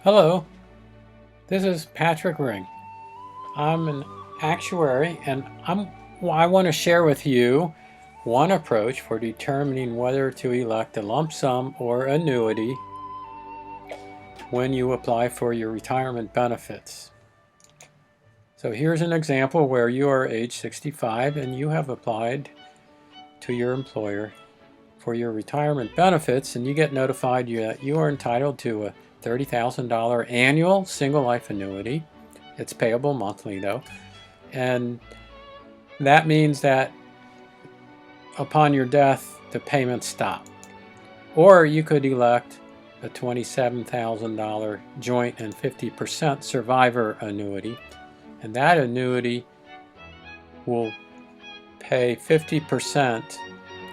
Hello, this is Patrick Ring. I'm an actuary and I want to share with you one approach for determining whether to elect a lump sum or annuity when you apply for your retirement benefits. So here's an example where you are age 65 and you have applied to your employer for your retirement benefits, and you get notified that you are entitled to a $30,000 annual single life annuity. It's payable monthly though, and that means that upon your death the payments stop. Or you could elect a $27,000 joint and 50% survivor annuity, and that annuity will pay 50%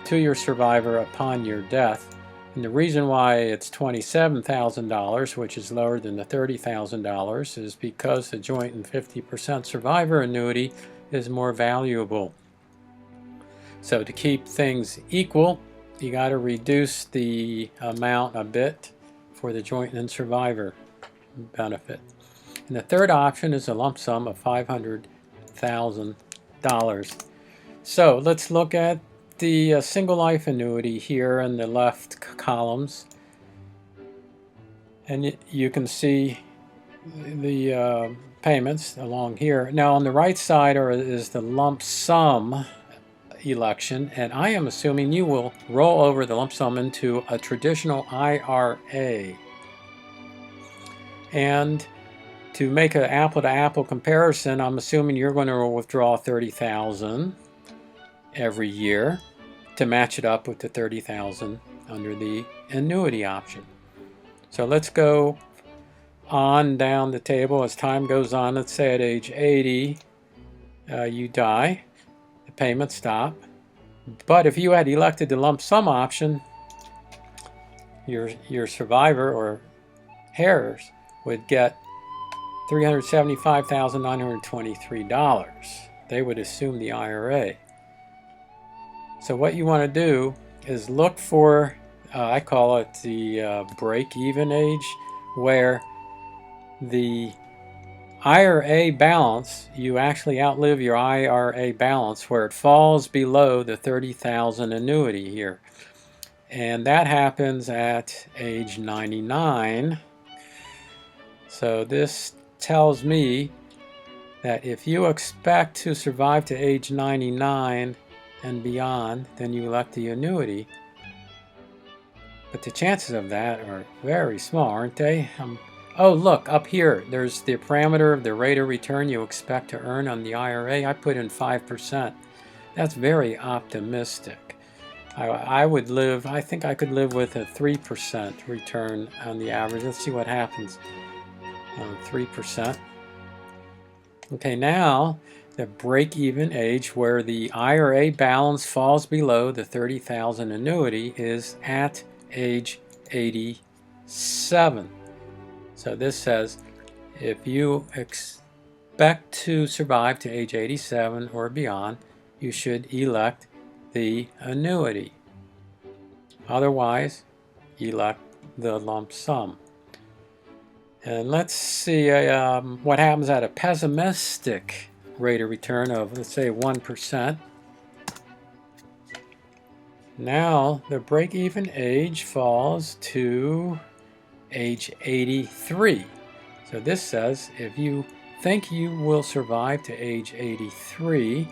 to your survivor upon your death. And the reason why it's $27,000, which is lower than the $30,000, is because the joint and 50% survivor annuity is more valuable. So to keep things equal, you got to reduce the amount a bit for the joint and survivor benefit. And the third option is a lump sum of $500,000. So let's look at the single life annuity here in the left columns, and you can see the payments along here. Now on the right side is the lump sum election, and I am assuming you will roll over the lump sum into a traditional IRA. And to make an apple-to-apple comparison, I'm assuming you're going to withdraw $30,000 every year to match it up with the $30,000 under the annuity option. So let's go on down the table as time goes on. Let's say at age 80 you die, the payments stop. But if you had elected the lump sum option, your survivor or heirs would get $375,923. They would assume the IRA. So what you want to do is look for, I call it the break-even age, where the IRA balance, you actually outlive your IRA balance where it falls below the $30,000 annuity here. And that happens at age 99. So this tells me that if you expect to survive to age 99 and beyond, then you elect the annuity. But the chances of that are very small, aren't they? Oh, look, up here, there's the parameter of the rate of return you expect to earn on the IRA. I put in 5%. That's very optimistic. I think I could live with a 3% return on the average. Let's see what happens. 3%. Okay, now the break-even age where the IRA balance falls below the $30,000 annuity is at age 87. So this says if you expect to survive to age 87 or beyond, you should elect the annuity. Otherwise, elect the lump sum. And let's see what happens at a pessimistic rate of return of, let's say, 1%. Now the break-even age falls to age 83. So this says if you think you will survive to age 83,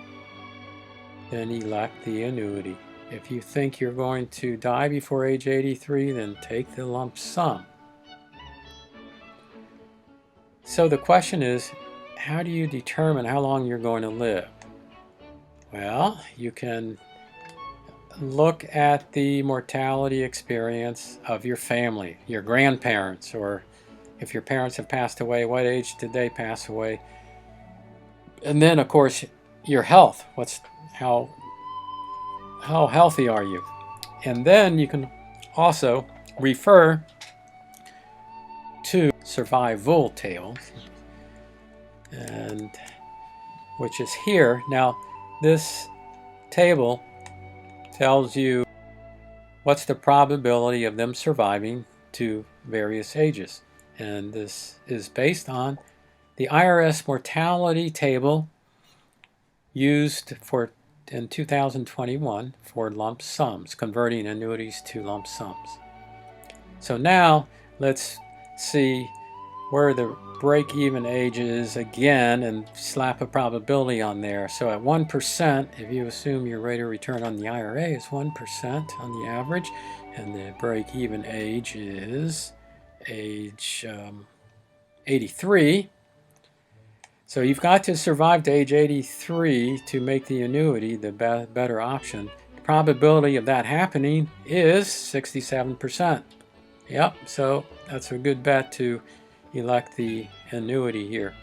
then elect the annuity. If you think you're going to die before age 83, then take the lump sum. So the question is, how do you determine how long you're going to live? Well, you can look at the mortality experience of your family, your grandparents, or if your parents have passed away, what age did they pass away? And then, of course, your health. How healthy are you? And then you can also refer to survival tables, and which is here. Now, this table tells you what's the probability of them surviving to various ages. And this is based on the IRS mortality table used in 2021 for lump sums, converting annuities to lump sums. So now let's see where the break-even age is again and slap a probability on there. So at 1%, if you assume your rate of return on the IRA is 1% on the average, and the break-even age is age 83. So you've got to survive to age 83 to make the annuity the better option. The probability of that happening is 67%. Yep, so that's a good bet to elect the annuity here.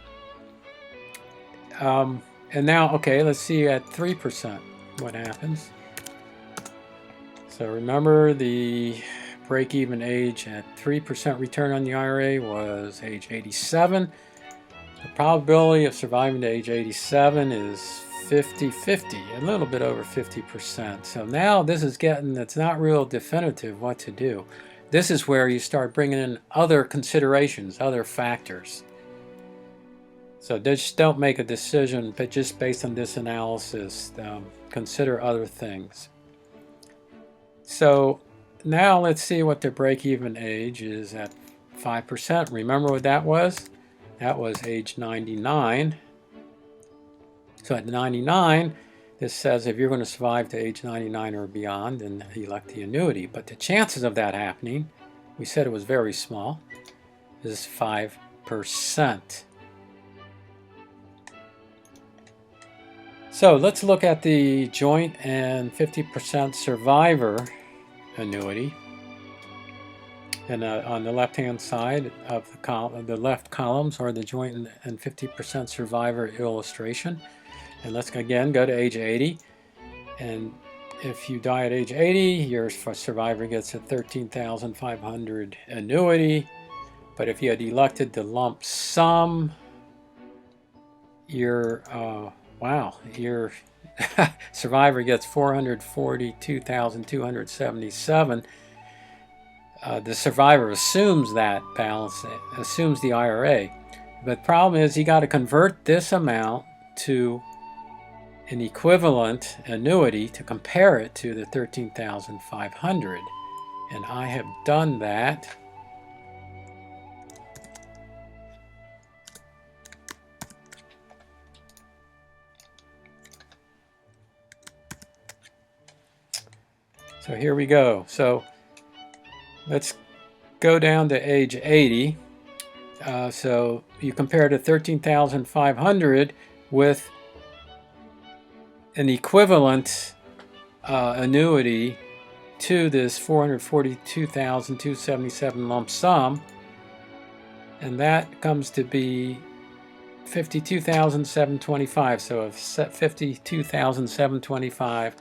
And now, okay, let's see at 3% what happens. So remember, the break-even age at 3% return on the IRA was age 87. The probability of surviving to age 87 is 50-50, a little bit over 50%. So now this is it's not real definitive what to do. This is where you start bringing in other considerations, other factors. So just don't make a decision, but just based on this analysis, consider other things. So now let's see what the break-even age is at 5%. Remember what that was? That was age 99. So at 99, this says if you're going to survive to age 99 or beyond, then elect the annuity. But the chances of that happening, we said it was very small, is 5%. So let's look at the joint and 50% survivor annuity. And on the left-hand side of the left columns are the joint and 50% survivor illustration. And let's again go to age 80. And if you die at age 80, your survivor gets a $13,500 annuity. But if you had elected the lump sum, your survivor gets $442,277. The survivor assumes that balance, assumes the IRA. But the problem is you got to convert this amount to an equivalent annuity to compare it to the $13,500. And I have done that. So here we go. So let's go down to age 80. So you compare the 13,500 with an equivalent annuity to this 442,277 lump sum, and that comes to be 52,725. So if 52,725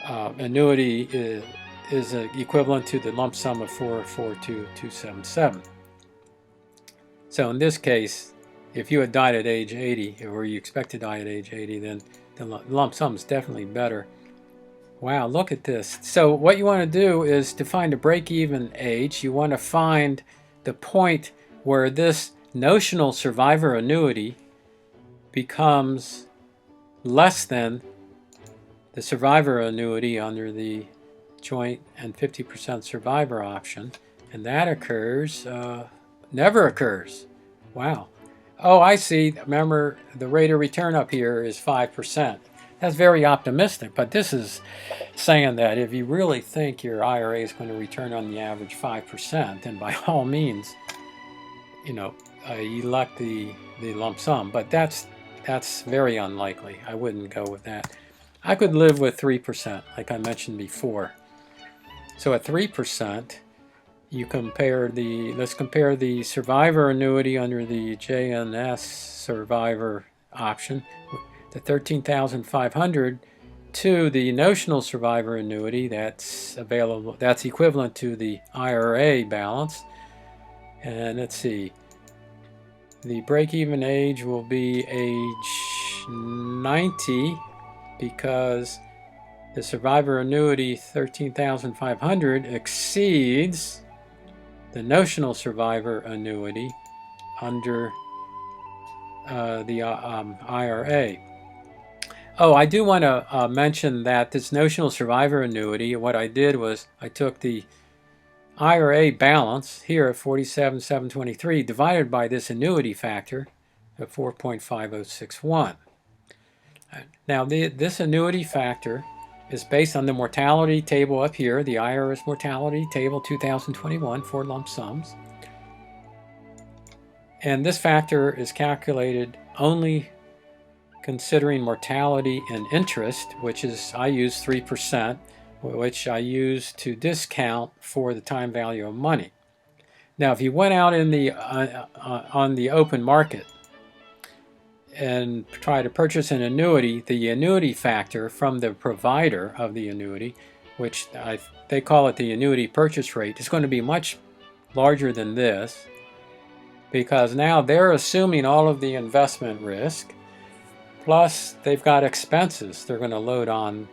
annuity is equivalent to the lump sum of 442,277. So in this case, if you had died at age 80, or you expect to die at age 80, then the lump sum is definitely better. Wow, look at this. So what you want to do is to find a break-even age, you want to find the point where this notional survivor annuity becomes less than the survivor annuity under the joint and 50% survivor option, and that occurs, never occurs. Wow. Oh, I see. Remember, the rate of return up here is 5%. That's very optimistic, but this is saying that if you really think your IRA is going to return on the average 5%, then by all means, elect the lump sum. But that's very unlikely. I wouldn't go with that. I could live with 3%, like I mentioned before. So at 3%, let's compare the survivor annuity under the JNS survivor option, the 13,500, to the notional survivor annuity that's available, that's equivalent to the IRA balance. And let's see, the break-even age will be age 90, because the survivor annuity 13,500 exceeds the notional survivor annuity under the IRA. Oh, I do want to mention that this notional survivor annuity, what I did was I took the IRA balance here at 47,723 divided by this annuity factor of 4.5061. Now this annuity factor is based on the mortality table up here, the IRS mortality table 2021 for lump sums. And this factor is calculated only considering mortality and interest, which is, I use 3%, which I use to discount for the time value of money. Now, if you went out in the on the open market and try to purchase an annuity, the annuity factor from the provider of the annuity, which they call it the annuity purchase rate, is going to be much larger than this, because now they're assuming all of the investment risk, plus they've got expenses they're going to load on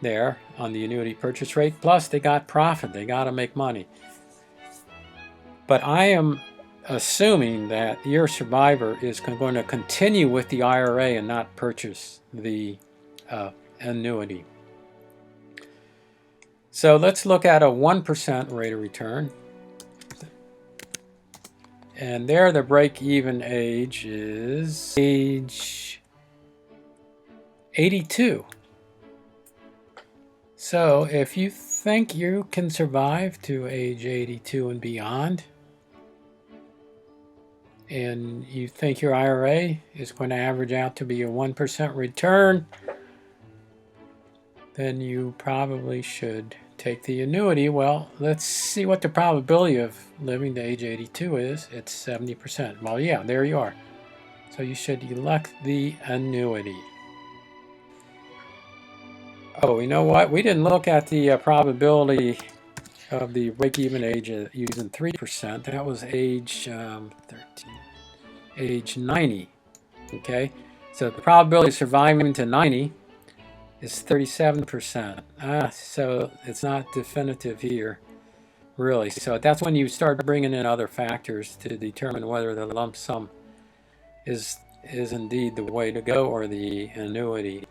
there on the annuity purchase rate, plus they got profit, they got to make money. But I am assuming that your survivor is going to continue with the IRA and not purchase the annuity. So let's look at a 1% rate of return. And there the break-even age is age 82. So if you think you can survive to age 82 and beyond, and you think your IRA is going to average out to be a 1% return, then you probably should take the annuity. Well, let's see what the probability of living to age 82 is. It's 70%. Well, yeah, there you are. So you should elect the annuity. Oh, you know what? We didn't look at the probability of the break-even age using 3%. That was age 13, age 90. Okay, so the probability of surviving to 90 is 37%. So it's not definitive here, really. So that's when you start bringing in other factors to determine whether the lump sum is indeed the way to go or the annuity.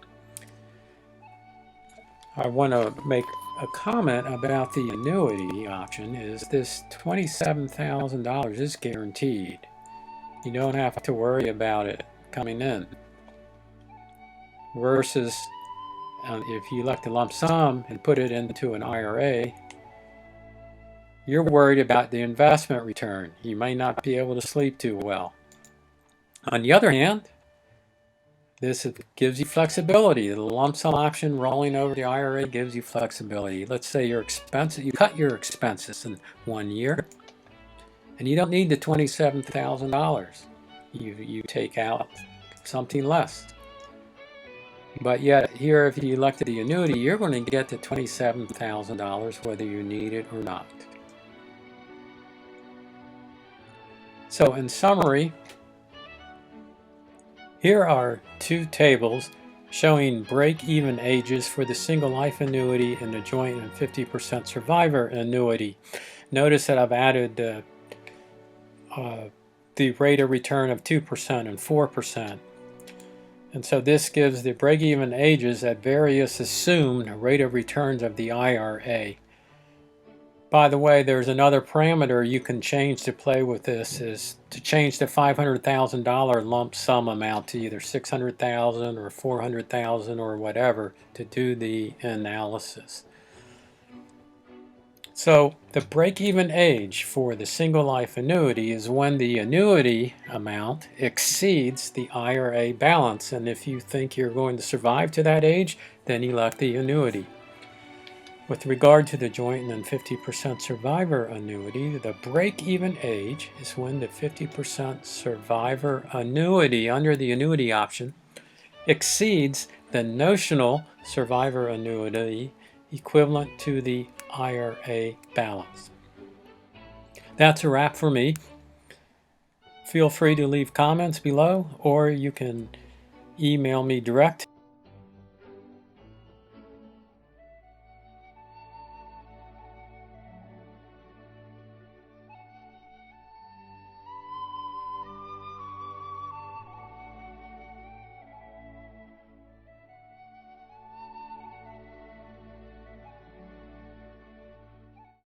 I want to make a comment about the annuity option. Is this $27,000 is guaranteed. You don't have to worry about it coming in. Versus if you elect a lump sum and put it into an IRA, you're worried about the investment return. You may not be able to sleep too well. On the other hand, this gives you flexibility. The lump sum option rolling over the IRA gives you flexibility. Let's say your expenses, you cut your expenses in 1 year, and you don't need the $27,000. You take out something less. But yet here, if you elected the annuity, you're going to get the $27,000 whether you need it or not. So in summary, here are two tables showing break-even ages for the single life annuity and the joint and 50% survivor annuity. Notice that I've added the rate of return of 2% and 4%. And so this gives the break-even ages at various assumed rate of returns of the IRA. By the way, there's another parameter you can change to play with this, is to change the $500,000 lump sum amount to either $600,000 or $400,000 or whatever to do the analysis. So the break-even age for the single life annuity is when the annuity amount exceeds the IRA balance. And if you think you're going to survive to that age, then elect the annuity. With regard to the joint and 50% survivor annuity, the break-even age is when the 50% survivor annuity under the annuity option exceeds the notional survivor annuity equivalent to the IRA balance. That's a wrap for me. Feel free to leave comments below, or you can email me direct